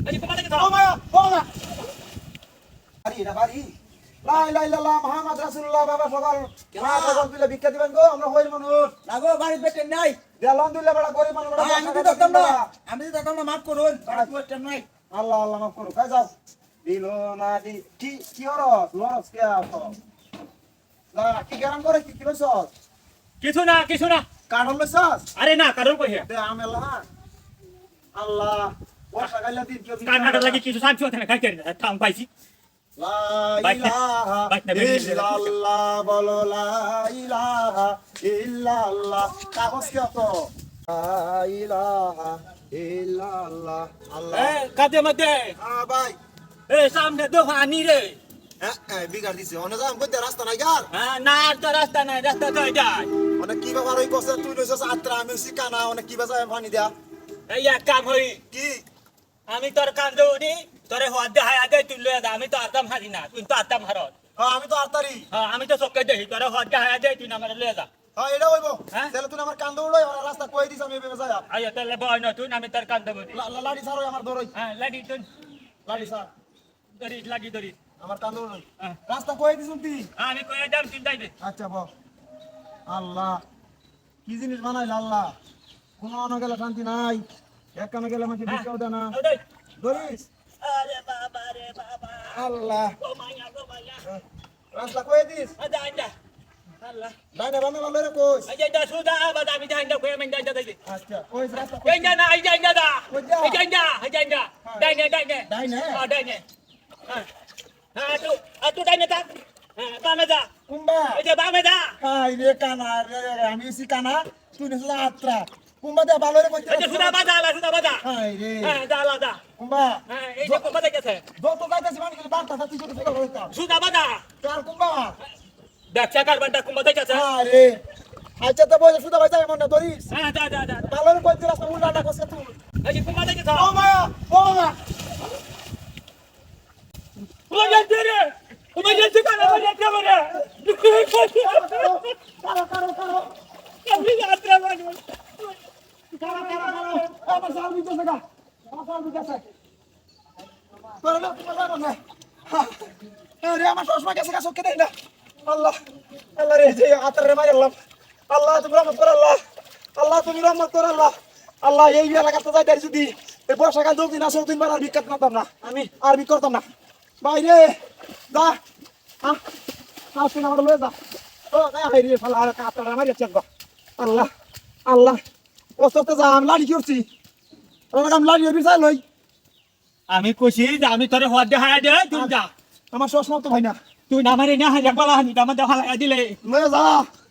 এই তোমার দিকে ও মায়া ও মা বাড়ি না বাড়ি লা ইলাহা ইল্লাল্লাহ মুহাম্মদ রাসূলুল্লাহ বাবা সকল মা সকল দিলে ভিক্ষা দিবেন গো আমরা হইল মানুষ লাগো বাড়ি বেটে নাই আলহামদুলিল্লাহ বড় গরিব মানুষ বড় আমি তো দেখতাম না আমি তো দেখতাম না মাফ করুন বাড়ি বেটে নাই আল্লাহ আল্লাহ মাফ করো কাই যাও দিল না দি কি হলো লস কে আসো না কি গরম করে কি লসস কিছু না কারণ লসস আরে না কারণ কই হে তে আমেলা আল্লাহ বর্ষা গাইলা দিন কি কান্নাটা লাগি কিছু শান্তি হতে না খাইতে না থাম পাইছি লা ইলাহা ইল্লাল্লাহ বলো লা ইলাহা ইল্লাল্লাহ কাগজ কে তো লা ইলাহা ইল্লাল্লাহ আল্লাহ এ কাদে মধ্যে হ্যাঁ ভাই এ সামনে দোকানি রে বিগার দিছে অনে যাম কইতে রাস্তা নাই গার হ্যাঁ না আর তো রাস্তা নাই রাস্তা তো যায় অনেক কি ব্যাপার ওই কষ্ট তুই লইছস আত্রা আমি শিকানা অনেক কি বাজায় পানি দেয়া এই এক কাম হই কি আমি তোর কান্দুনি তোরে হওয়া দেখায় আগে তুই লয়ে যা আমি তো আতাম হারি না তুই তো আতাম হারত হ্যাঁ আমি তো আত্তারি হ্যাঁ আমি তো চোখে দেখি তোরে হওয়া দেখায় আগে তুই না আমার লয়ে যা হ্যাঁ এটা হইব হ্যাঁ? তাহলে তুই আমার কান্দো উড়াই আমার রাস্তা কই দিছ আমি এভাবে যাই আয় তাহলে বয় না তুই আমি তোর কান্দব লাড়ি ছাড়ো আমার ধরই হ্যাঁ লাডি তুই লাড়ি ছাড় লাডি ধরিস আমার কান্দো উড়াই হ্যাঁ রাস্তা কই দিছ তুই আমি কয়ে দাম তুই যাইবে আচ্ছা বাহ আল্লাহ কি জিনিস বানাইল আল্লাহ কোনো অন্য গেলে শান্তি নাই এক কামে গেলে আমাকে ভিক্ষাও দেয় না ধরিস আরে বাবা রে বাবা আল্লাহ ও মাইয়া রাস্তা কই দিস আদা আইন্দা আল্লাহ ডাইনে বামে ভালো রে কইস আইন্দা সুদা আবাদ আমি যাইন্দা কয়ে আমি যাইন্দা যাইবে আচ্ছা কইস রাস্তা কই আইন্দা না আইন্দা দা আইন্দা ডাইনে ডাইনে হ্যাঁ ডাইনে হ্যাঁ হ্যাঁ তুই ডাইনে থাক হ্যাঁ বামে যা কুম্বা এই যে বামে যা হাই রে কানা রে আমি এসি কানা তুই নেছ আত্রা কুম্বা দে ভালো রে কইতে এই যে সুদা বাজা হাই রে হ্যাঁ যা কুম্বা হ্যাঁ এই যে কোথা থেকে গেছে যত গাইতেছি মানে বার্তা তুই ছোট ছোট হইতা সুদা বাজা কার কুম্বা ব্যবসা কারবারটা কোথা থেকে গেছে হ্যাঁ রে আচ্ছা তো বলে সুদা ভাই যাই মনে ধরিস হ্যাঁ যা ভালো রে কইতে রাস্তা উল্টা কইছে তুই এই যে কোথা থেকে গেছে ও মায়া ও মা রে emergency কানা emergency করে কারো আমি যাত্রা বানু আমার সাল দিতেছে গা আমার সাল দিতেছে তোর না তোমার বাবা না আরে আমার চশমা গেছে গা চোখে দেই না আল্লাহ আল্লাহ রে যে আতরে মারলাম আল্লাহ তুমি রহমত কর আল্লাহ আল্লাহ তুমি রহমত কর আল্লাহ আল্লাহ এই এলাকাতে যাই তাই যদি এই বর্ষাকাল 2 দিন আসো 3 বার আর বিকাত করতাম না আমি আর বিক করতাম না বাইরে যা আসুন আমার লয়ে যা ও গায় রে ফালা আর কাতরা মারিছে গো আল্লাহ আল্লাহ ওসতে যা আমি লাড়ি করছি আমি লাড়ি বিছাই লই আমি কইছি যে আমি তোরে হওয়া দেখায় দে তুই যা আমার চশমা তো ভাই না তুই না মারি না হাজার বালা হানি আমার দেখা লাগা দিলে লয়ে যা